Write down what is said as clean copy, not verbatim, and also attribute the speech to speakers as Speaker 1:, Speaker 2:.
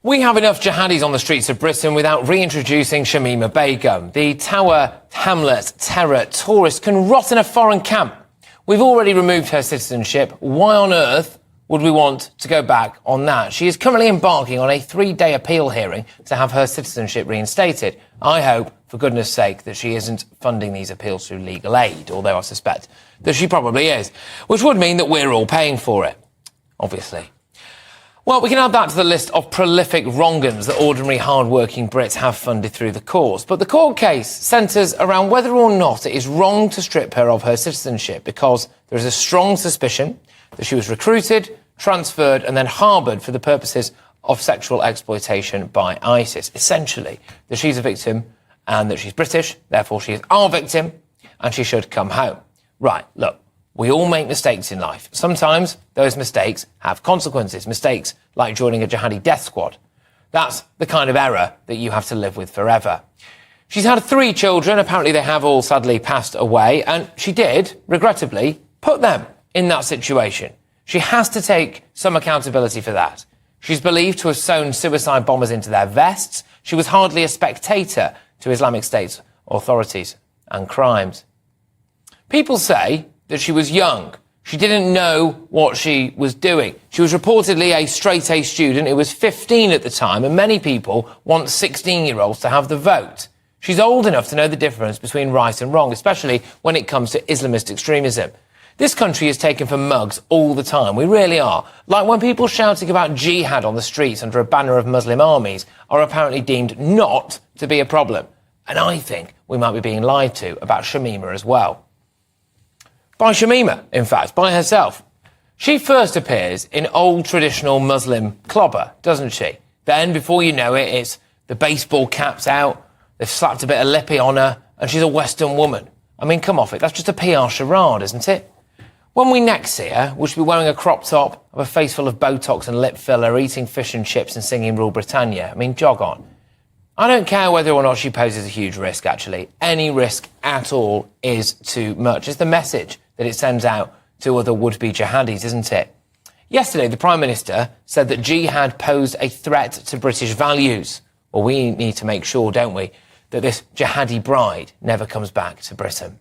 Speaker 1: We have enough jihadis on the streets of Britain without reintroducing Shamima Begum. The Tower Hamlet terror tourist can rot in a foreign camp. We've already removed her citizenship. Why on earth would we want to go back on that? She is currently embarking on a 3-day appeal hearing to have her citizenship reinstated. I hope, for goodness sake, that she isn't funding these appeals through legal aid, although I suspect that she probably is, which would mean that we're all paying for it, obviously. Well, we can add that to the list of prolific wrong-uns that ordinary hard-working Brits have funded through the courts. But the court case centres around whether or not it is wrong to strip her of her citizenship because there is a strong suspicion that she was recruited, transferred and then harboured for the purposes of sexual exploitation by ISIS. Essentially, that she's a victim and that she's British, therefore she is our victim and she should come home. Right, look. We all make mistakes in life. Sometimes those mistakes have consequences. Mistakes like joining a jihadi death squad. That's the kind of error that you have to live with forever. She's had 3 children. Apparently they have all sadly passed away. And she did, regrettably, put them in that situation. She has to take some accountability for that. She's believed to have sewn suicide bombers into their vests. She was hardly a spectator to Islamic State's authorities and crimes. People say that she was young. She didn't know what she was doing. She was reportedly a straight-A student who was 15 at the time, and many people want 16-year-olds to have the vote. She's old enough to know the difference between right and wrong, especially when it comes to Islamist extremism. This country is taken for mugs all the time. We really are. Like when people shouting about jihad on the streets under a banner of Muslim armies are apparently deemed not to be a problem. And I think we might be being lied to about Shamima as well. By Shamima, in fact, by herself. She first appears in old traditional Muslim clobber, doesn't she? Then, before you know it, it's the baseball cap's out, they've slapped a bit of lippy on her, and she's a Western woman. I mean, come off it, that's just a PR charade, isn't it? When we next see her, will she be wearing a crop top, have a face full of Botox and lip filler, eating fish and chips and singing Rule Britannia? I mean, jog on. I don't care whether or not she poses a huge risk, actually. Any risk at all is too much. It's the message that it sends out to other would-be jihadis, isn't it? Yesterday, the Prime Minister said that jihad posed a threat to British values. Well, we need to make sure, don't we, that this jihadi bride never comes back to Britain.